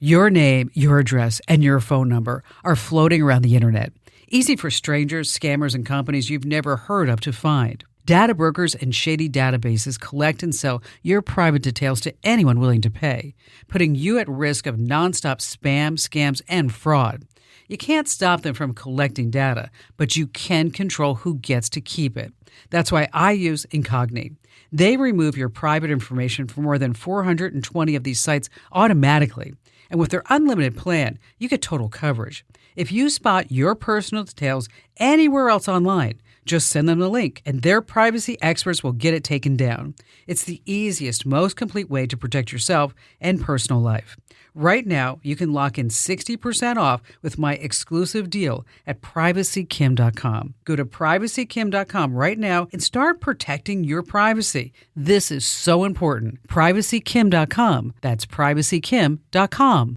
Your name, your address, and your phone number are floating around the internet. Easy for strangers, scammers, and companies you've never heard of to find. Data brokers and shady databases collect and sell your private details to anyone willing to pay, putting you at risk of nonstop spam, scams, and fraud. You can't stop them from collecting data, but you can control who gets to keep it. That's why I use Incogni. They remove your private information from more than 420 of these sites automatically. And with their unlimited plan, you get total coverage. If you spot your personal details anywhere else online, just send them the link, and their privacy experts will get it taken down. It's the easiest, most complete way to protect yourself and personal life. Right now, you can lock in 60% off with my exclusive deal at privacykim.com. Go to privacykim.com right now and start protecting your privacy. This is so important. Privacykim.com. That's privacykim.com.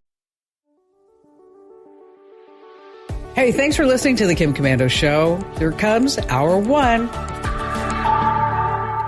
Hey, thanks for listening to the Kim Komando Show. Here comes hour one.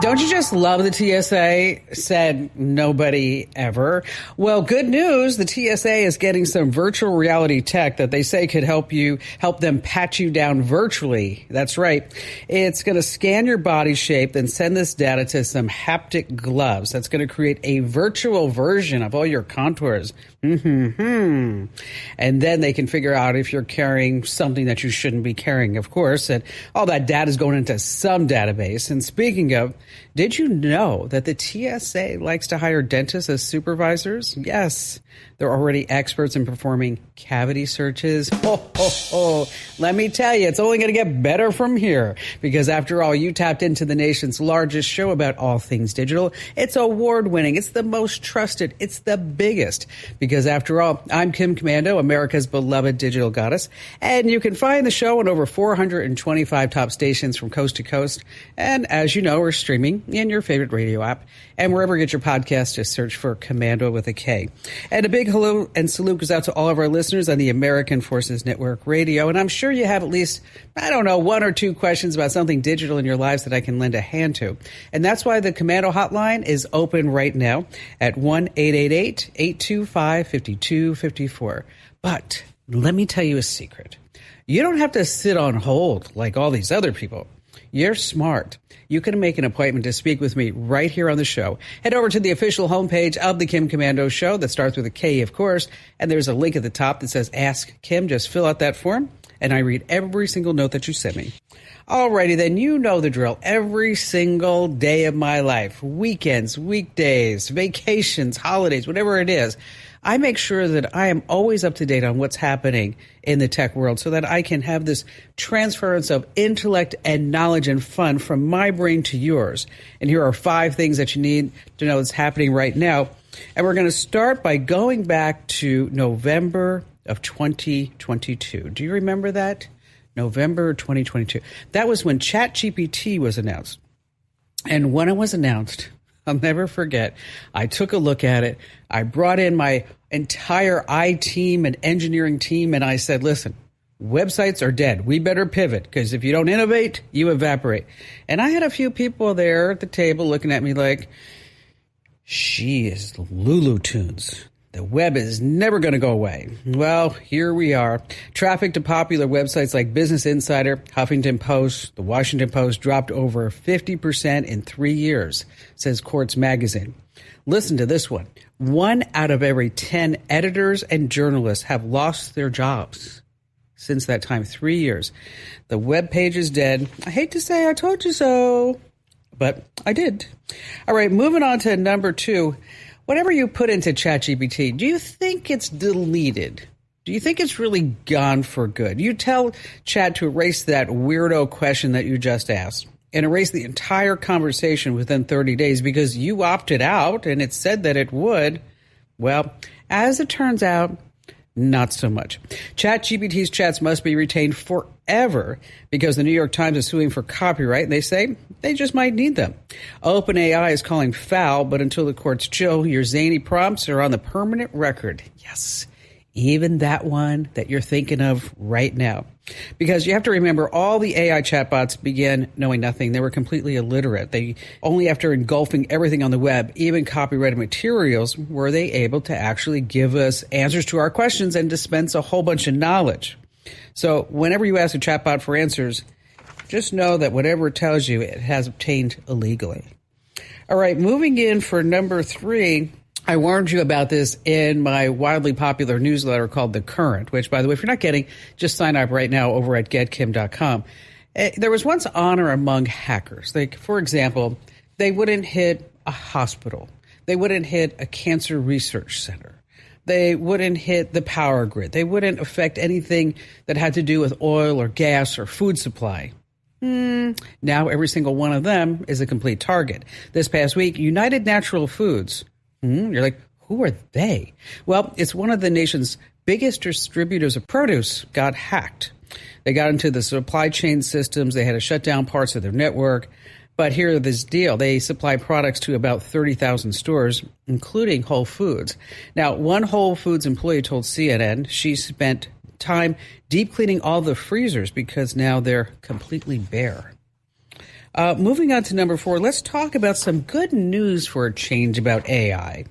Don't you just love the TSA? Said nobody ever. Well, good news. The TSA is getting some virtual reality tech that they say could help them pat you down virtually. That's right. It's going to scan your body shape, then send this data to some haptic gloves. That's going to create a virtual version of all your contours. And then they can figure out if you're carrying something that you shouldn't be carrying, of course. And all that data is going into some database. And speaking of, did you know that the TSA likes to hire dentists as supervisors? Yes, they're already experts in performing cavity searches. Let me tell you, it's only going to get better from here. Because after all, you tapped into the nation's largest show about all things digital. It's award-winning. It's the most trusted. It's the biggest. Because after all, I'm Kim Komando, America's beloved digital goddess. And you can find the show on over 425 top stations from coast to coast. And as you know, we're streaming in your favorite radio app. And wherever you get your podcast, just search for Komando with a K. And a big hello and salute goes out to all of our listeners on the American Forces Network Radio. And I'm sure you have at least, one or two questions about something digital in your lives that I can lend a hand to. And that's why the Komando hotline is open right now at 1-888-825-5254. But let me tell you a secret. You don't have to sit on hold like all these other people. You're smart. You can make an appointment to speak with me right here on the show. Head over to the official homepage of the Kim Komando Show that starts with a K, of course, and there's a link at the top that says Ask Kim. Just fill out that form, and I read every single note that you send me. Alrighty, then you know the drill. Every single day of my life, weekends, weekdays, vacations, holidays, whatever it is, I make sure that I am always up to date on what's happening in the tech world so that I can have this transference of intellect and knowledge and fun from my brain to yours. And here are 5 things that you need to know that's happening right now. And we're going to start by going back to November of 2022. Do you remember that? November 2022. That was when ChatGPT was announced. And when it was announced, I'll never forget, I took a look at it. I brought in my entire I-team and engineering team, and I said, listen, websites are dead. We better pivot, because if you don't innovate, you evaporate. And I had a few people there at the table looking at me like, she is Lulu Tunes. The web is never going to go away. Well, here we are. Traffic to popular websites like Business Insider, Huffington Post, The Washington Post dropped over 50% in 3 years, says Quartz Magazine. Listen to this one. 1 out of every 10 editors and journalists have lost their jobs since that time, 3 years. The web page is dead. I hate to say I told you so, but I did. All right, moving on to number 2. Whatever you put into ChatGPT, do you think it's deleted? Do you think it's really gone for good? You tell Chat to erase that weirdo question that you just asked and erase the entire conversation within 30 days because you opted out and it said that it would. Well, as it turns out, not so much. ChatGPT's chats must be retained forever because the New York Times is suing for copyright, and they say they just might need them. OpenAI is calling foul, but until the courts chill, your zany prompts are on the permanent record. Yes, even that one that you're thinking of right now. Because you have to remember, all the AI chatbots began knowing nothing. They were completely illiterate. They only after engulfing everything on the web, even copyrighted materials, were they able to actually give us answers to our questions and dispense a whole bunch of knowledge. So whenever you ask a chatbot for answers, just know that whatever it tells you, it has obtained illegally. All right, moving in for number 3. I warned you about this in my wildly popular newsletter called The Current, which, by the way, if you're not getting, just sign up right now over at getkim.com. There was once honor among hackers. Like, for example, they wouldn't hit a hospital. They wouldn't hit a cancer research center. They wouldn't hit the power grid. They wouldn't affect anything that had to do with oil or gas or food supply. Now every single one of them is a complete target. This past week, United Natural Foods. You're like, who are they? Well, it's one of the nation's biggest distributors of produce got hacked. They got into the supply chain systems. They had to shut down parts of their network. But here's this deal. They supply products to about 30,000 stores, including Whole Foods. Now, one Whole Foods employee told CNN she spent time deep cleaning all the freezers because now they're completely bare. Moving on to number 4, let's talk about some good news for a change about AI.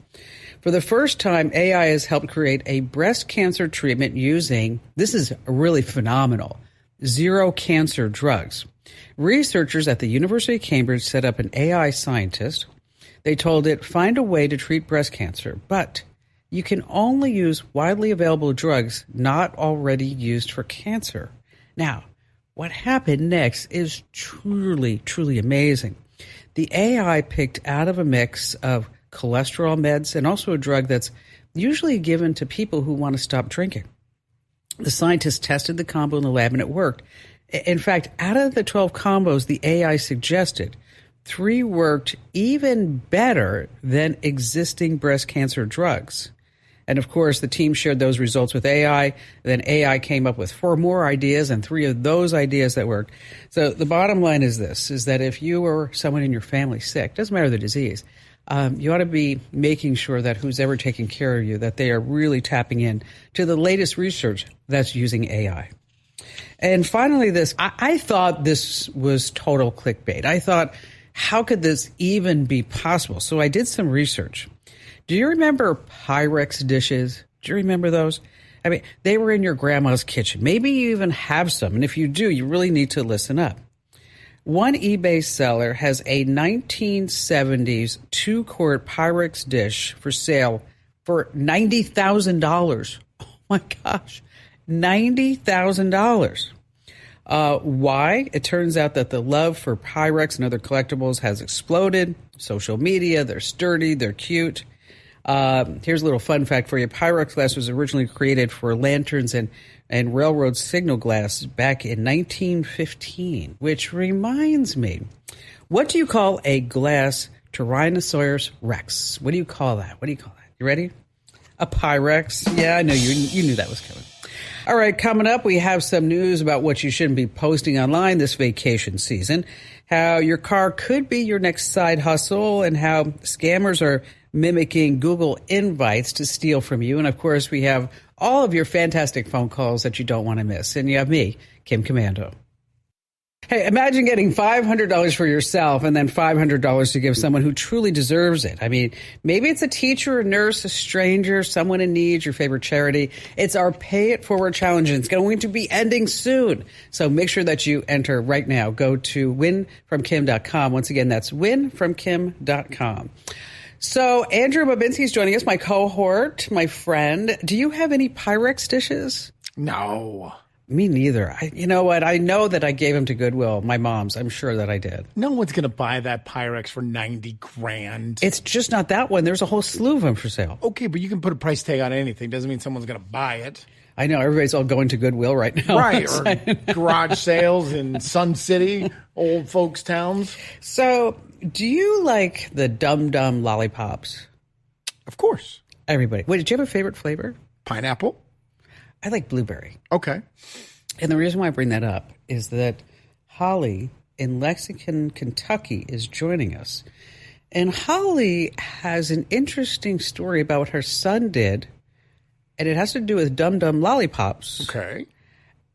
For the first time, AI has helped create a breast cancer treatment using, this is really phenomenal, zero cancer drugs. Researchers at the University of Cambridge set up an AI scientist. They told it, find a way to treat breast cancer, but you can only use widely available drugs not already used for cancer. Now, what happened next is truly, truly amazing. The AI picked out of a mix of cholesterol meds and also a drug that's usually given to people who want to stop drinking. The scientists tested the combo in the lab and it worked. In fact, out of the 12 combos the AI suggested, 3 worked even better than existing breast cancer drugs. And of course, the team shared those results with AI. Then AI came up with 4 more ideas and 3 of those ideas that worked. So the bottom line is this, is that if you or someone in your family sick, doesn't matter the disease, you ought to be making sure that who's ever taking care of you, that they are really tapping in to the latest research that's using AI. And finally, I thought this was total clickbait. I thought, how could this even be possible? So I did some research. Do you remember Pyrex dishes? Do you remember those? I mean, they were in your grandma's kitchen. Maybe you even have some. And if you do, you really need to listen up. One eBay seller has a 1970s 2-quart Pyrex dish for sale for $90,000. Oh my gosh, $90,000. Why? It turns out that the love for Pyrex and other collectibles has exploded. Social media, they're sturdy, they're cute. Here's a little fun fact for you. Pyrex glass was originally created for lanterns and railroad signal glass back in 1915, which reminds me, what do you call a glass Tyrannosaurus Rex? What do you call that? What do you call that? You ready? A Pyrex. Yeah, I know you knew that was coming. All right, coming up, we have some news about what you shouldn't be posting online this vacation season, how your car could be your next side hustle, and how scammers are mimicking Google invites to steal from you. And, of course, we have all of your fantastic phone calls that you don't want to miss. And you have me, Kim Komando. Hey, imagine getting $500 for yourself and then $500 to give someone who truly deserves it. I mean, maybe it's a teacher, a nurse, a stranger, someone in need, your favorite charity. It's our Pay It Forward Challenge, and it's going to be ending soon. So make sure that you enter right now. Go to winfromkim.com. Once again, that's winfromkim.com. So Andrew Babinski is joining us, my cohort, my friend. Do you have any Pyrex dishes? No. Me neither. You know what? I know that I gave them to Goodwill, my mom's. I'm sure that I did. No one's going to buy that Pyrex for $90,000. It's just not that one. There's a whole slew of them for sale. Okay, but you can put a price tag on anything. Doesn't mean someone's going to buy it. I know. Everybody's all going to Goodwill right now. Right, or garage sales in Sun City, old folks' towns. So, do you like the Dum Dum lollipops? Of course. Everybody. Wait, did you have a favorite flavor? Pineapple. I like blueberry. Okay. And the reason why I bring that up is that Holly in Lexington, Kentucky is joining us. And Holly has an interesting story about what her son did and it has to do with Dum Dum lollipops. Okay.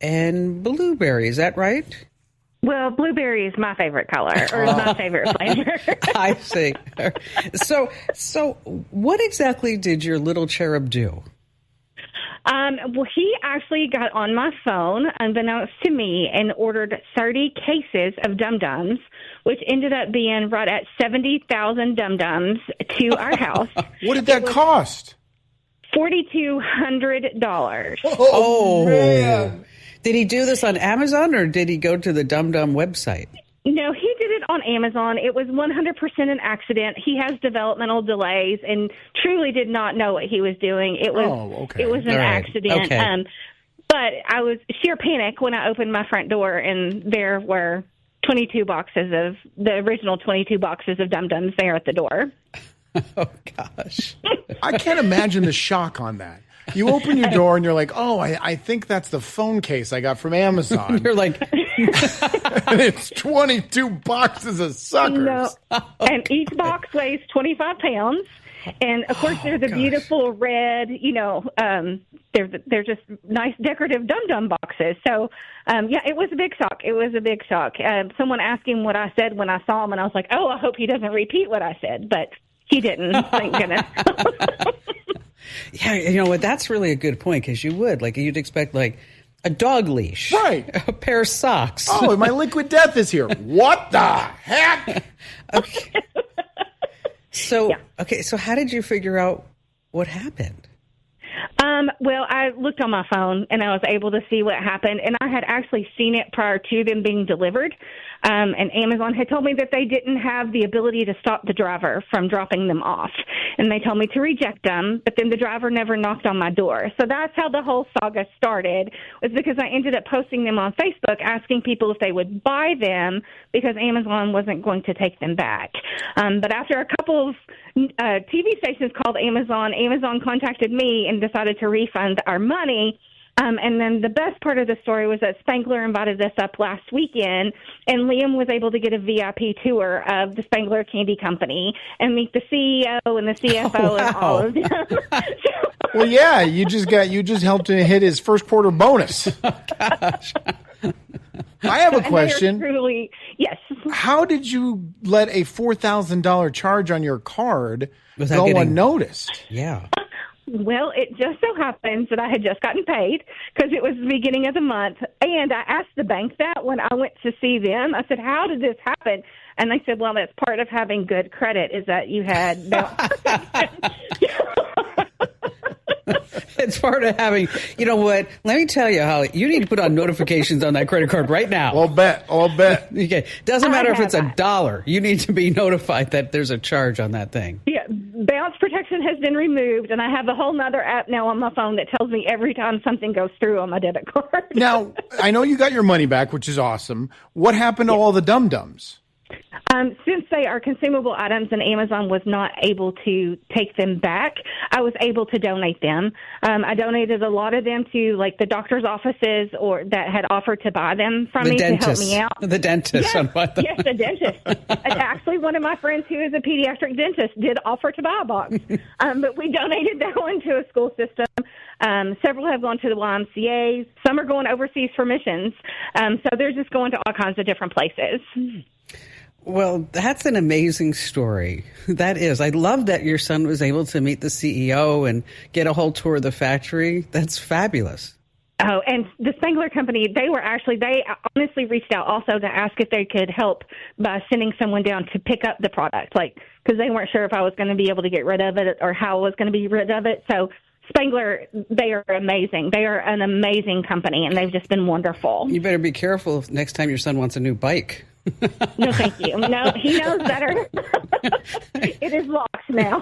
And blueberry, is that right? Well, blueberry is my favorite color, or my favorite flavor. I see. So what exactly did your little cherub do? Well, he actually got on my phone, unbeknownst to me, and ordered 30 cases of Dum Dums, which ended up being right at 70,000 Dum Dums to our house. What did that cost? $4,200. Oh, man. Did he do this on Amazon or did he go to the Dum Dum website? No, he did it on Amazon. It was 100% an accident. He has developmental delays and truly did not know what he was doing. It was It was an accident. Okay. But I was sheer panic when I opened my front door and there were 22 boxes of the original 22 boxes of Dum Dums there at the door. Oh gosh. I can't imagine the shock on that. You open your door and you're like, oh, I think that's the phone case I got from Amazon. You're like, and it's 22 boxes of suckers. No. And each box weighs 25 pounds. And, of course, there's a beautiful red, they're just nice decorative Dum Dum boxes. So, it was a big shock. It was a big shock. Someone asked him what I said when I saw him, and I was like, oh, I hope he doesn't repeat what I said. But he didn't, thank goodness. yeah, you know what? That's really a good point because you'd expect like a dog leash, right? A pair of socks. Oh, my liquid death is here. What the heck? Okay. So how did you figure out what happened? Well, I looked on my phone and I was able to see what happened, and I had actually seen it prior to them being delivered. And Amazon had told me that they didn't have the ability to stop the driver from dropping them off. And they told me to reject them, but then the driver never knocked on my door. So that's how the whole saga started, was because I ended up posting them on Facebook, asking people if they would buy them because Amazon wasn't going to take them back. But after a couple of TV stations called Amazon, Amazon contacted me and decided to refund our money. And then the best part of the story was that Spangler invited us up last weekend, and Liam was able to get a VIP tour of the Spangler Candy Company and meet the CEO and the CFO and all of them. Well, yeah, you just helped him hit his first quarter bonus. Oh, gosh. I have a question. Yes. How did you let a $4,000 charge on your card go unnoticed? Yeah. Well, it just so happens that I had just gotten paid because it was the beginning of the month. And I asked the bank that when I went to see them. I said, how did this happen? And they said, well, that's part of having good credit is that you had no. It's part of having, you know what? Let me tell you, Holly, you need to put on notifications on that credit card right now. I'll bet. Okay. Doesn't matter if it's $1. You need to be notified that there's a charge on that thing. Yeah. Bounce protection has been removed, and I have a whole nother app now on my phone that tells me every time something goes through on my debit card. Now, I know you got your money back, which is awesome. What happened to all the Dum Dums? Since they are consumable items and Amazon was not able to take them back, I was able to donate them. I donated a lot of them to like the doctor's offices or that had offered to buy them from me to help me out. The dentist. Yes, the dentist. Actually, one of my friends who is a pediatric dentist did offer to buy a box. But we donated that one to a school system. Several have gone to the YMCA. Some are going overseas for missions. So they're just going to all kinds of different places. Well, that's an amazing story. That is. I love that your son was able to meet the CEO and get a whole tour of the factory. That's fabulous. Oh, and the Spangler Company, they honestly reached out also to ask if they could help by sending someone down to pick up the product, because they weren't sure if I was going to be able to get rid of it or how I was going to be rid of it. So Spangler, they are amazing. They are an amazing company, and they've just been wonderful. You better be careful next time your son wants a new bike. No, thank you. No, he knows better. It is locked now.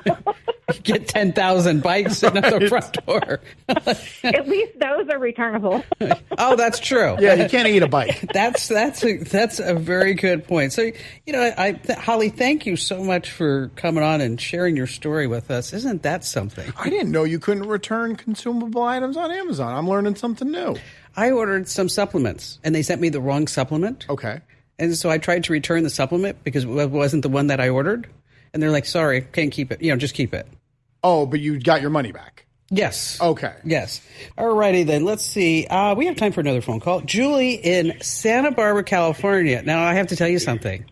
Get 10,000 bikes in at the front door. At least those are returnable. Oh, that's true. Yeah, you can't eat a bike. That's a very good point. So, Holly, thank you so much for coming on and sharing your story with us. Isn't that something? I didn't know you couldn't return consumable items on Amazon. I'm learning something new. I ordered some supplements, and they sent me the wrong supplement. Okay. And so I tried to return the supplement because it wasn't the one that I ordered. And they're like, sorry, can't keep it. Just keep it. Oh, but you got your money back. Yes. Okay. Yes. All righty then. Let's see. We have time for another phone call. Julie in Santa Barbara, California. Now, I have to tell you something.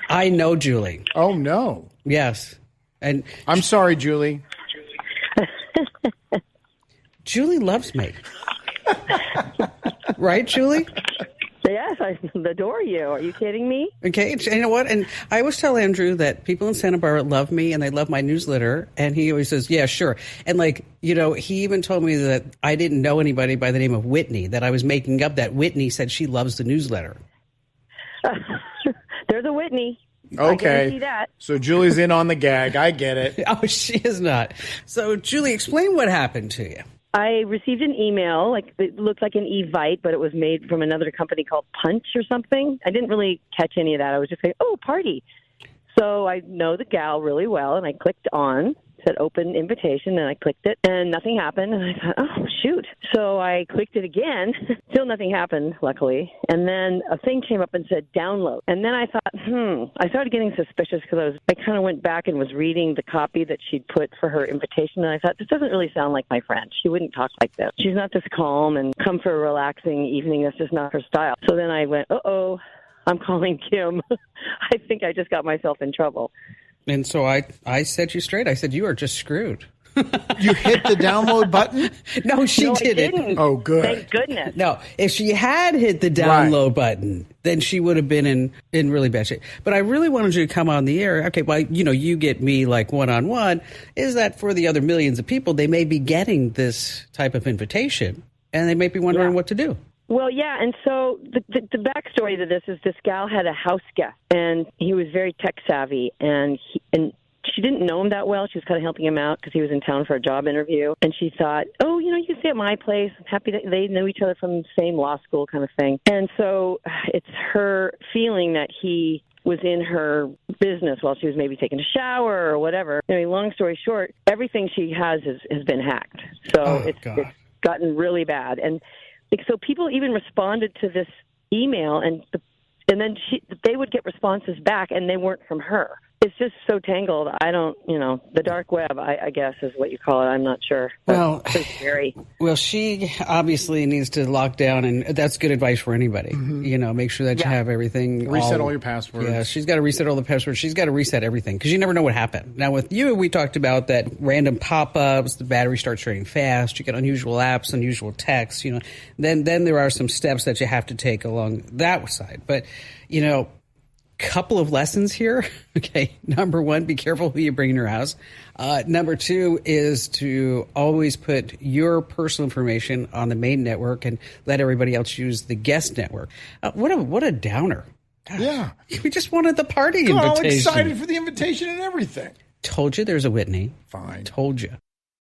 I know Julie. Oh, no. Yes. And I'm sorry, Julie. Julie loves me. Right, Julie? Yes, I adore you. Are you kidding me? Okay, and you know what? And I always tell Andrew that people in Santa Barbara love me and they love my newsletter. And he always says, yeah, sure. And he even told me that I didn't know anybody by the name of Whitney, that I was making up that Whitney said she loves the newsletter. There's a Whitney. Okay. I guarantee that. So Julie's in on the gag. I get it. Oh, she is not. So, Julie, explain what happened to you. I received an email, it looked like an Evite, but it was made from another company called Punch or something. I didn't really catch any of that. I was just saying, oh, party. So I know the gal really well, and I clicked on, said open invitation, and I clicked it, and nothing happened. And I thought, oh, shoot. So I clicked it again. Still nothing happened, luckily. And then a thing came up and said download. And then I thought, I started getting suspicious because I kind of went back and was reading the copy that she'd put for her invitation. And I thought, this doesn't really sound like my friend. She wouldn't talk like this. She's not this calm and come for a relaxing evening. That's just not her style. So then I went, uh-oh, I'm calling Kim. I think I just got myself in trouble. And so I set you straight. I said, you are just screwed. You hit the download button? No, she didn't. I didn't. Oh, good. Thank goodness. No, if she had hit the download button, then she would have been in really bad shape. But I really wanted you to come on the air. Okay, well, you get me like one-on-one. Is that for the other millions of people, they may be getting this type of invitation, and they may be wondering what to do. Well, yeah, and so the backstory to this is this gal had a house guest, and he was very tech-savvy, and she didn't know him that well. She was kind of helping him out because he was in town for a job interview, and she thought, oh, you can stay at my place. I'm happy that they know each other from the same law school kind of thing. And so it's her feeling that he was in her business while she was maybe taking a shower or whatever. Long story short, everything she has been hacked. So it's gotten really bad. And so people even responded to this email, and then they would get responses back, and they weren't from her. It's just so tangled. I don't, the dark web, I guess, is what you call it. I'm not sure. Well, it's scary. Well, she obviously needs to lock down, and that's good advice for anybody. Mm-hmm. Make sure that you have everything. Reset all your passwords. Yeah, she's got to reset all the passwords. She's got to reset everything because you never know what happened. Now, with you, we talked about that random pop-ups, the battery starts draining fast, you get unusual apps, unusual texts, Then there are some steps that you have to take along that side. But, couple of lessons here. Okay. Number one, be careful who you bring in your house. Number two is to always put your personal information on the main network and let everybody else use the guest network. What a downer. God, yeah. We just wanted the party invitation. I'm excited for the invitation and everything. Told you there's a Whitney. Fine. Told you.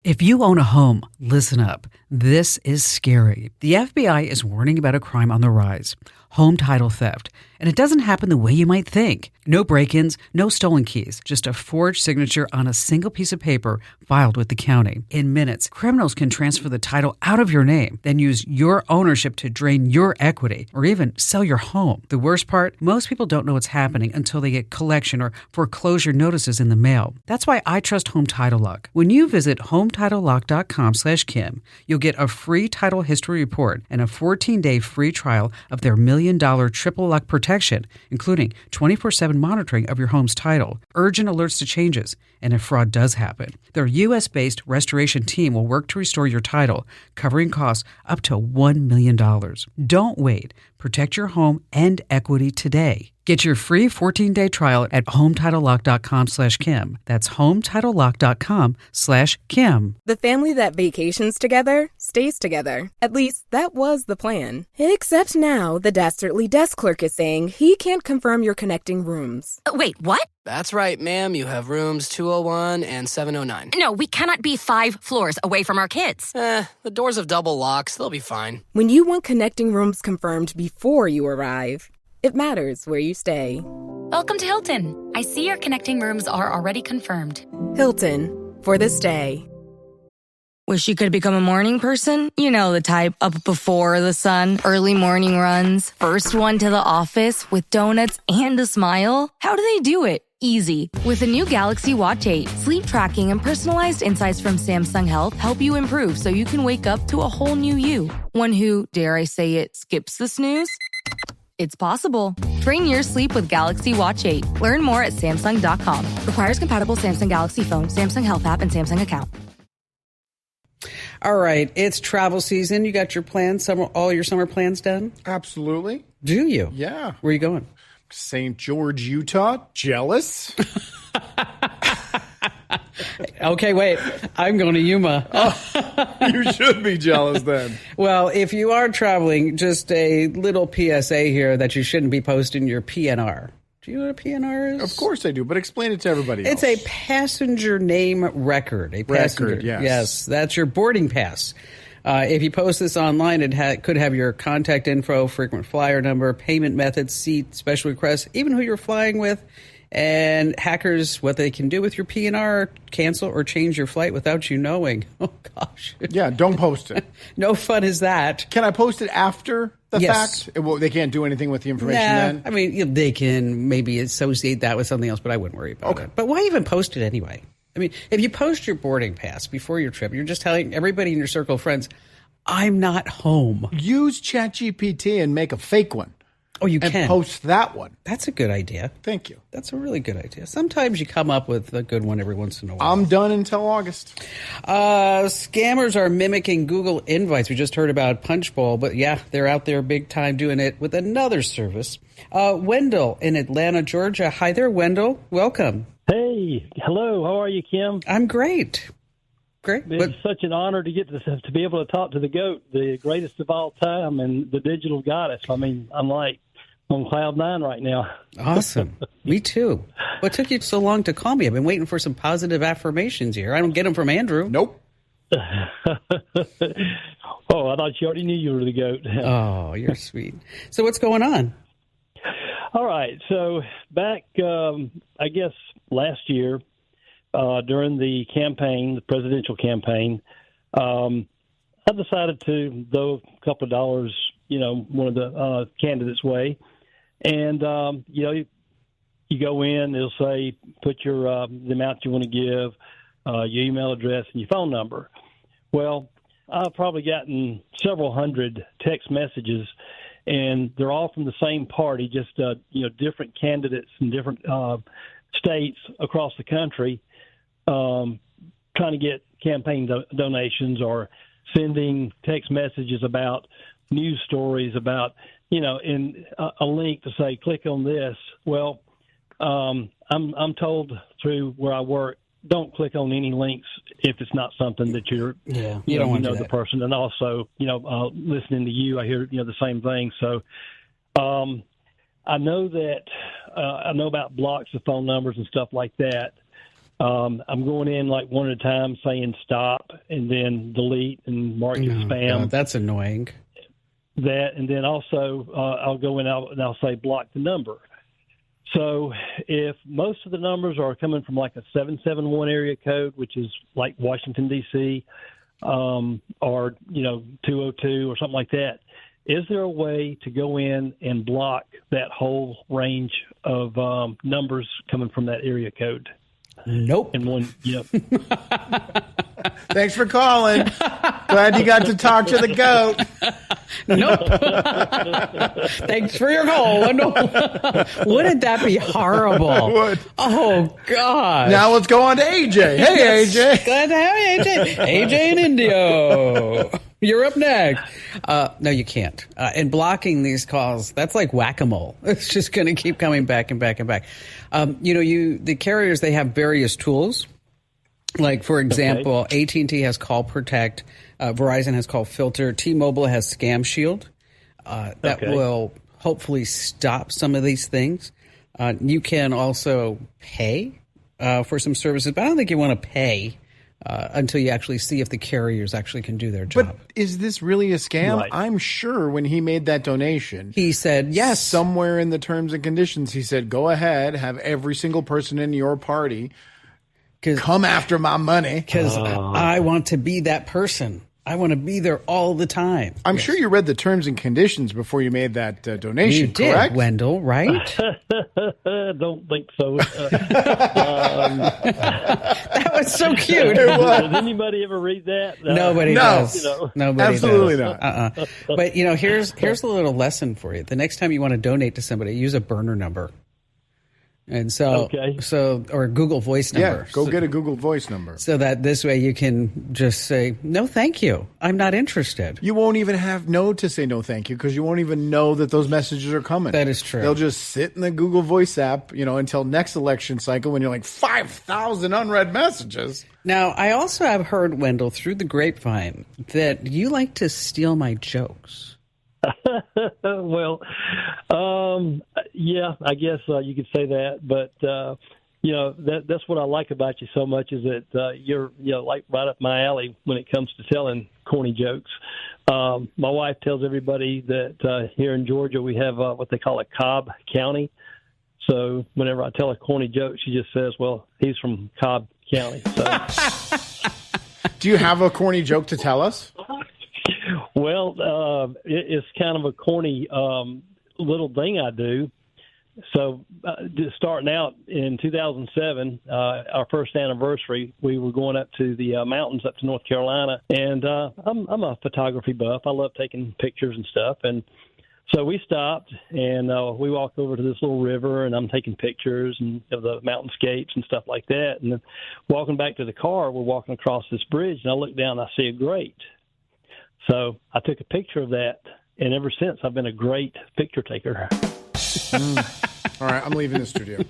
If you own a home, listen up. This is scary. The FBI is warning about a crime on the rise. Home title theft. And it doesn't happen the way you might think. No break-ins, no stolen keys, just a forged signature on a single piece of paper filed with the county. In minutes, criminals can transfer the title out of your name, then use your ownership to drain your equity or even sell your home. The worst part, most people don't know what's happening until they get collection or foreclosure notices in the mail. That's why I trust Home Title Lock. When you visit HometitleLock.com/Kim, you'll get a free title history report and a 14-day free trial of their $1 million triple lock protection, including 24/7 monitoring of your home's title, urgent alerts to changes, and if fraud does happen. Their U.S.-based restoration team will work to restore your title, covering costs up to $1 million. Don't wait. Protect your home and equity today. Get your free 14-day trial at HometitleLock.com/Kim. That's HometitleLock.com/Kim. The family that vacations together stays together. At least that was the plan. Except now the Dastardly desk clerk is saying he can't confirm your connecting rooms. Wait, what? That's right, ma'am. You have rooms 201 and 709. No, we cannot be 5 floors away from our kids. The doors have double locks. They'll be fine. When you want connecting rooms confirmed before you arrive, it matters where you stay. Welcome to Hilton. I see your connecting rooms are already confirmed. Hilton, for the stay. Wish you could become a morning person? You know the type, up before the sun, early morning runs, first one to the office with donuts and a smile. How do they do it? easy. With the new Galaxy Watch 8, sleep tracking and personalized insights from Samsung Health help you improve so you can wake up to a whole new you. One who, dare I say it, skips the snooze? It's possible. Train your sleep with Galaxy Watch 8. Learn more at Samsung.com. Requires compatible Samsung Galaxy phone, Samsung Health app, and Samsung account. All right, it's travel season. You got your plans, all your summer plans done? Absolutely. Do you? Yeah. Where are you going? St. George, Utah. Jealous? Okay, wait. I'm going to Yuma. You should be jealous then. Well, if you are traveling, just a little PSA here that you shouldn't be posting your PNR. Do you know what a PNR is? Of course I do, but explain it to everybody else. It's a passenger name record. A passenger, record, yes. Yes, that's your boarding pass. If you post this online, it could have your contact info, frequent flyer number, payment method, seat, special requests, even who you're flying with. And hackers, what they can do with your PNR, cancel or change your flight without you knowing. Oh, gosh. Yeah, don't post it. No fun is that. Can I post it after the Yes. fact? Well, they can't do anything with the information then? I mean, they can maybe associate that with something else, but I wouldn't worry about it. But why even post it anyway? I mean, if you post your boarding pass before your trip, you're just telling everybody in your circle of friends, I'm not home. Use ChatGPT and make a fake one. Oh, you and can. post that one. That's a good idea. Thank you. That's a really good idea. Sometimes you come up with a good one every once in a while. I'm done until August. Scammers are mimicking Google Invites. We just heard about Punchbowl, but yeah, they're out there big time doing it with another service. Wendell in Atlanta, Georgia. Hi there, Wendell. Welcome. Hey, hello. How are you, Kim? I'm great. Great. It's such an honor to get to be able to talk to the GOAT, the greatest of all time, and the digital goddess. I mean, I'm like on cloud nine right now. Awesome. Me too. What took you so long to call me? I've been waiting for some positive affirmations here. I don't get them from Andrew. Nope. Oh, I thought you already knew you were the GOAT. Oh, you're sweet. So what's going on? All right. So back, I guess, last year, during the campaign, the presidential campaign, I decided to throw a couple of dollars, one of the candidates' way. And, you go in, it'll say, put your the amount you want to give, your email address, and your phone number. Well, I've probably gotten several hundred text messages, and they're all from the same party, just, different candidates in different states across the country. Trying to get campaign donations or sending text messages about news stories about, in a link to say, click on this. Well, I'm told through where I work, don't click on any links if it's not something that you don't want to know the person. And also, listening to you, I hear, the same thing. So, I know that, I know about blocks of phone numbers and stuff like that. I'm going in like one at a time saying stop and then delete and mark it spam. God, that's annoying. That, and then also I'll go in and I'll say block the number. So if most of the numbers are coming from like a 771 area code, which is like Washington, D.C., or, 202 or something like that, is there a way to go in and block that whole range of numbers coming from that area code? Nope. And one, yep. Thanks for calling. Glad you got to talk to the GOAT. Nope. Thanks for your call. Wouldn't that be horrible? It would. Oh, God. Now let's go on to AJ. Hey, AJ. Glad to have you, AJ. AJ in Indio. You're up next. No, you can't. And blocking these calls, that's like whack-a-mole. It's just going to keep coming back and back and back. The carriers, they have various tools. Like, for example, AT&T has Call Protect. Verizon has Call Filter. T-Mobile has Scam Shield. That will hopefully stop some of these things. You can also pay for some services, but I don't think you want to pay until you actually see if the carriers actually can do their job. But is this really a scam? Right. I'm sure when he made that donation, he said yes. Somewhere in the terms and conditions, he said, go ahead, have every single person in your party come after my money. Because I want to be that person. I want to be there all the time. I'm sure you read the terms and conditions before you made that donation, you did, correct? Wendell, right? Don't think so. That was so cute. Does anybody ever read that? Nobody does. Nobody Absolutely does. not. But, here's a little lesson for you. The next time you want to donate to somebody, use a burner number. And so, or a Google Voice number. Yeah, go get a Google Voice number. So that this way you can just say, no, thank you. I'm not interested. You won't even have to say no thank you because you won't even know that those messages are coming. That is true. They'll just sit in the Google Voice app, until next election cycle when you're like 5,000 unread messages. Now, I also have heard, Wendell, through the grapevine that you like to steal my jokes. Well, yeah, I guess you could say that, but that's what I like about you so much is that you're like right up my alley when it comes to telling corny jokes. My wife tells everybody that here in Georgia we have what they call a Cobb County. So whenever I tell a corny joke, she just says, "Well, he's from Cobb County." So. Do you have a corny joke to tell us? Well, it's kind of a corny little thing I do. So just starting out in 2007, our first anniversary, we were going up to the mountains up to North Carolina. And I'm a photography buff. I love taking pictures and stuff. And so we stopped and we walked over to this little river, and I'm taking pictures of the mountainscapes and stuff like that. And then walking back to the car, we're walking across this bridge, and I look down and I see a grate. So I took a picture of that, and ever since I've been a great picture taker. All right, I'm leaving the studio.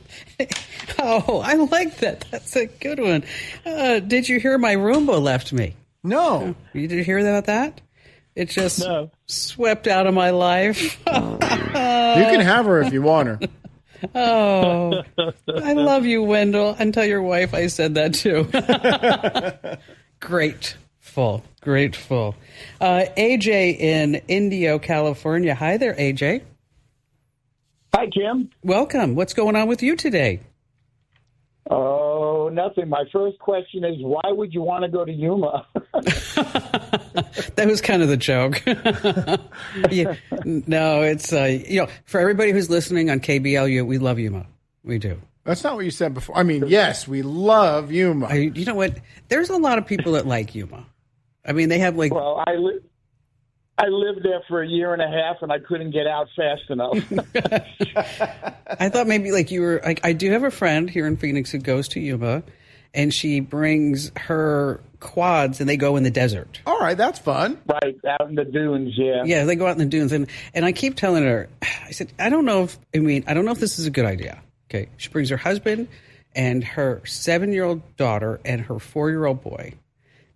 Oh, I like that. That's a good one. Did you hear my Roomba left me? No. You did hear about that? It just swept out of my life. You can have her if you want her. Oh, I love you, Wendell. And tell your wife I said that too. Grateful. AJ in Indio, California. Hi there, AJ. Hi, Kim. Welcome. What's going on with you today? Oh, nothing. My first question is, why would you want to go to Yuma? That was kind of the joke. Yeah. No, it's, for everybody who's listening on KBLU, we love Yuma. We do. That's not what you said before. I mean, yes, we love Yuma. You know what? There's a lot of people that like Yuma. I mean, they have like... Well, I lived there for a year and a half, and I couldn't get out fast enough. I thought maybe like you were... Like, I do have a friend here in Phoenix who goes to Yuma, and she brings her quads, and they go in the desert. All right, that's fun. Right, out in the dunes, yeah. Yeah, they go out in the dunes, and I keep telling her, I said, I don't know if this is a good idea. Okay, she brings her husband and her 7-year-old daughter and her 4-year-old boy.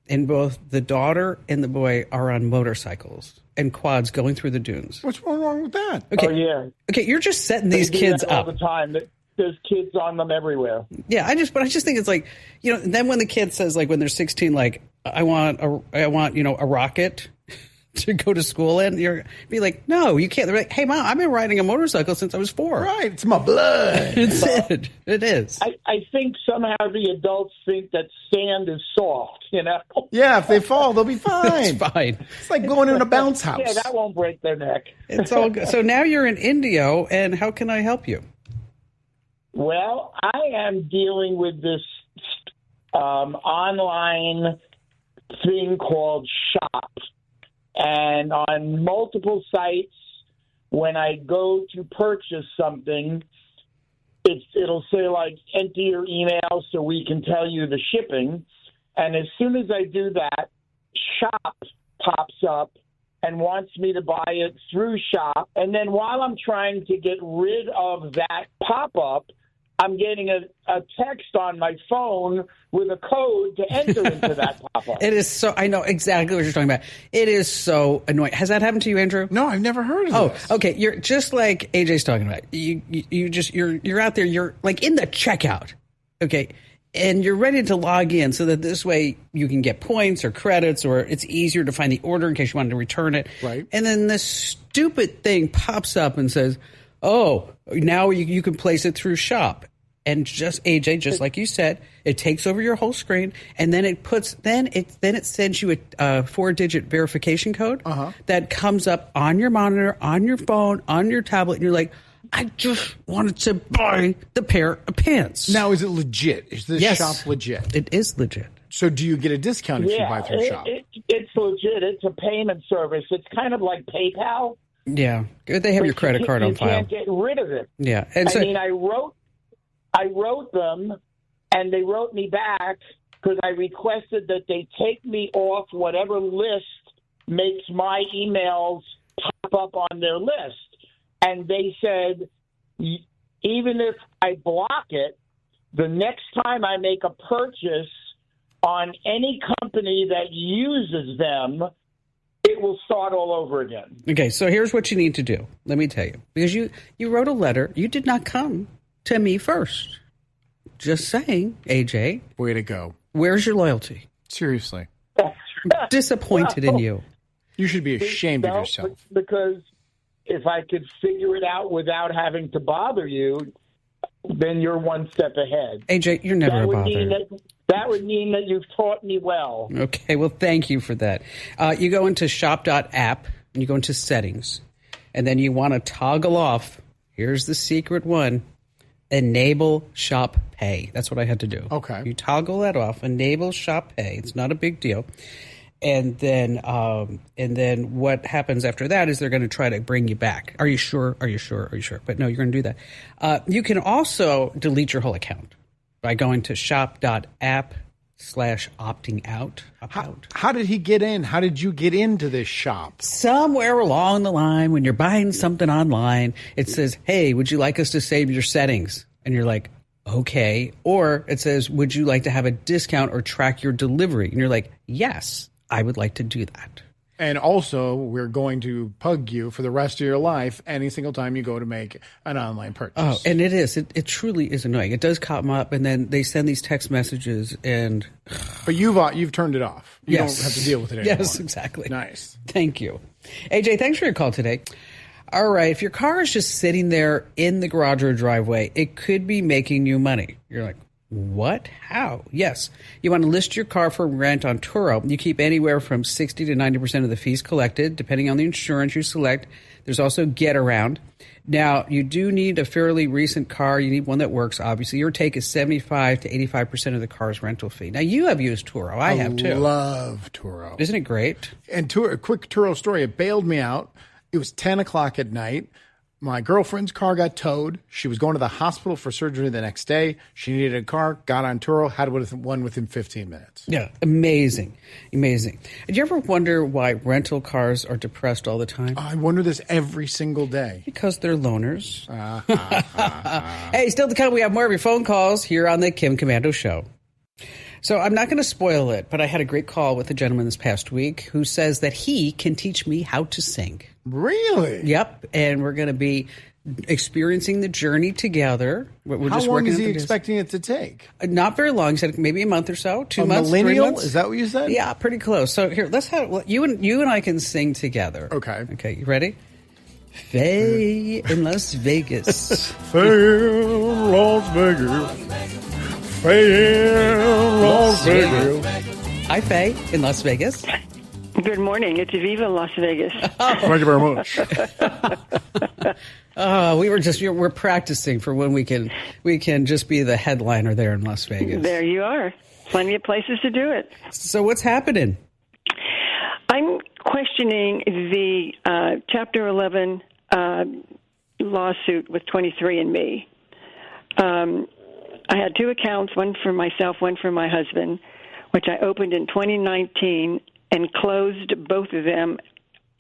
And both the daughter and the boy are on motorcycles and quads going through the dunes. What's wrong with that? Okay. Oh, yeah. Okay, you're just setting these kids up all the time. There's kids on them everywhere. Yeah, I just think it's like, then when the kid says, like, when they're 16, like, I want a rocket to go to school in, you're be like, no, you can't. They're like, hey, Mom, I've been riding a motorcycle since I was 4. Right, it's my blood. It is. I think somehow the adults think that sand is soft, Yeah, if they fall, they'll be fine. It's fine. It's like going in a bounce house. Yeah, that won't break their neck. It's all good. So now you're in Indio, and how can I help you? Well, I am dealing with this online thing called Shop. And on multiple sites, when I go to purchase something, it'll say, like, enter your email so we can tell you the shipping. And as soon as I do that, Shop pops up and wants me to buy it through Shop. And then while I'm trying to get rid of that pop-up, I'm getting a text on my phone with a code to enter into that pop-up. It is so... I know exactly what you're talking about. It is so annoying. Has that happened to you, Andrew? No, I've never heard of this. Okay. You're just like AJ's talking about. You're out there. You're like in the checkout. Okay. And you're ready to log in so that this way you can get points or credits, or it's easier to find the order in case you wanted to return it. Right. And then this stupid thing pops up and says, oh, now you can place it through Shop. and just AJ, just like you said, it takes over your whole screen, and then it sends you a 4-digit verification code that comes up on your monitor, on your phone, on your tablet, and you're like, I just wanted to buy the pair of pants. Now, is it legit? Is this shop legit? It is legit. So do you get a discount if you buy through shop? It's legit. It's a payment service. It's kind of like PayPal. Yeah, they have your credit card on file. You can't get rid of it. Yeah, and I mean, I wrote them, and they wrote me back because I requested that they take me off whatever list makes my emails pop up on their list. And they said, even if I block it, the next time I make a purchase on any company that uses them, it will start all over again. Okay, so here's what you need to do. Let me tell you. Because you wrote a letter. You did not come to me first. Just saying, AJ. Way to go. Where's your loyalty? Seriously. Disappointed in you. You should be ashamed of yourself. Because if I could figure it out without having to bother you, then you're one step ahead. AJ, you're never a bother. That would mean that you've taught me well. Okay, well, thank you for that. You go into shop.app, and you go into settings, and then you want to toggle off, here's the secret one, enable shop pay. That's what I had to do. Okay. You toggle that off, enable shop pay. It's not a big deal. And then what happens after that is they're going to try to bring you back. Are you sure? Are you sure? Are you sure? But no, you're going to do that. You can also delete your whole account by going to shop.app/opting out. How did he get in? How did you get into this shop? Somewhere along the line, when you're buying something online, it says, hey, would you like us to save your settings? And you're like, okay. Or it says, would you like to have a discount or track your delivery? And you're like, yes, I would like to do that. And also, we're going to pug you for the rest of your life any single time you go to make an online purchase. Oh, and it is. It truly is annoying. It does come up, and then they send these text messages, and... But you've turned it off. You don't have to deal with it anymore. Yes, exactly. Nice. Thank you. AJ, thanks for your call today. All right, if your car is just sitting there in the garage or driveway, it could be making you money. You're like, what? How? Yes. You want to list your car for rent on Turo. You keep anywhere from 60 to 90% of the fees collected, depending on the insurance you select. There's also Get Around. Now, you do need a fairly recent car. You need one that works, obviously. Your take is 75 to 85% of the car's rental fee. Now, you have used Turo. I have, too. I love Turo. Isn't it great? And a quick Turo story. It bailed me out. It was 10 o'clock at night. My girlfriend's car got towed. She was going to the hospital for surgery the next day. She needed a car, got on Turo, had one within 15 minutes. Yeah, amazing. Amazing. Do you ever wonder why rental cars are depressed all the time? I wonder this every single day. Because they're loners. Hey, still to come, we have more of your phone calls here on the Kim Komando Show. So I'm not going to spoil it, but I had a great call with a gentleman this past week who says that he can teach me how to sing. Really? Yep. And we're going to be experiencing the journey together. We're how just long working is he expecting it to take? Not very long. He said maybe a month or so, 2 months. Millennial? 3 months. Is that what you said? Yeah, pretty close. So here, let's have you and I can sing together. Okay. Okay, you ready? Faye in Las Vegas. Faye in Las Vegas. Faye in Las Vegas. Hi, Faye in Las Vegas. Good morning. It's Aviva in Las Vegas. Thank you very much. We're practicing for when we can just be the headliner there in Las Vegas. There you are. Plenty of places to do it. So what's happening? I'm questioning the Chapter 11 lawsuit with 23andMe. I had two accounts, one for myself, one for my husband, which I opened in 2019 and closed both of them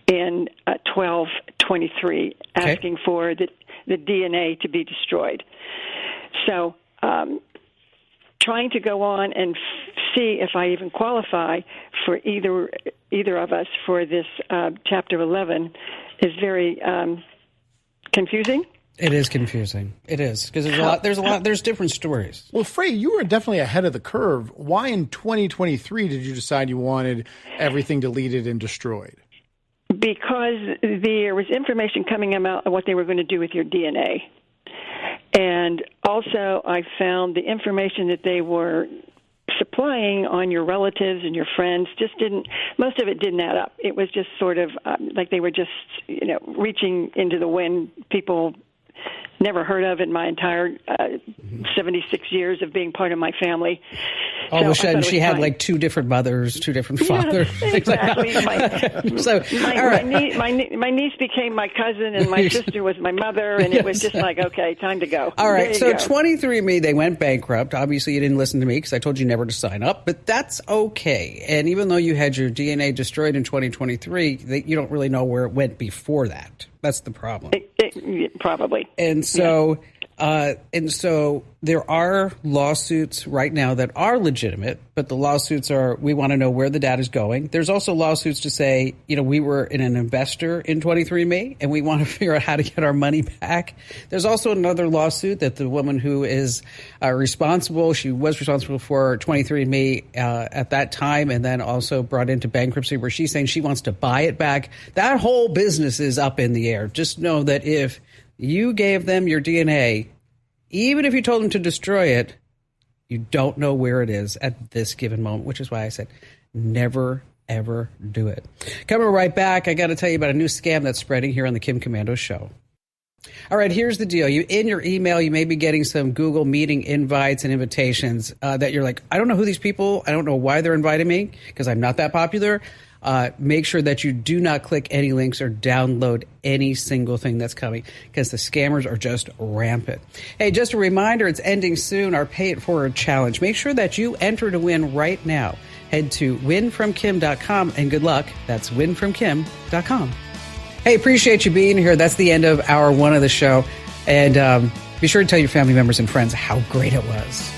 in 12/23, asking for the DNA to be destroyed. So trying to go on and see if I even qualify for either of us for this Chapter 11 is very confusing. It is confusing. It is because there's different stories. Well, Frey, you were definitely ahead of the curve. Why in 2023 did you decide you wanted everything deleted and destroyed? Because there was information coming out of what they were going to do with your DNA. And also, I found the information that they were supplying on your relatives and your friends most of it didn't add up. It was just sort of like they were just, reaching into the wind. People never heard of in my entire 76 years of being part of my family. All of a sudden, she had like two different mothers, two different fathers. Yeah, exactly. My niece became my cousin, and my sister was my mother, and it was just like, okay, time to go. All right, so 23andMe, they went bankrupt. Obviously, you didn't listen to me because I told you never to sign up, but that's okay. And even though you had your DNA destroyed in 2023, you don't really know where it went before that. That's the problem. Probably. And so, there are lawsuits right now that are legitimate, but the lawsuits are, we want to know where the data is going. There's also lawsuits to say, we were an investor in 23andMe and we want to figure out how to get our money back. There's also another lawsuit that the woman who is responsible, she was responsible for 23andMe at that time and then also brought into bankruptcy, where she's saying she wants to buy it back. That whole business is up in the air. Just know that if you gave them your DNA, even if you told them to destroy it, you don't know where it is at this given moment, which is why I said never, ever do it. Coming right back, I got to tell you about a new scam that's spreading here on the Kim Komando Show. All right, here's the deal. In your email, you may be getting some Google Meeting invites and invitations that you're like, I don't know who these people, I don't know why they're inviting me because I'm not that popular. Make sure that you do not click any links or download any single thing that's coming because the scammers are just rampant. Hey, just a reminder, it's ending soon, our Pay It Forward Challenge. Make sure that you enter to win right now. Head to winfromkim.com and good luck. That's winfromkim.com. Hey, appreciate you being here. That's the end of hour one of the show. And be sure to tell your family members and friends how great it was.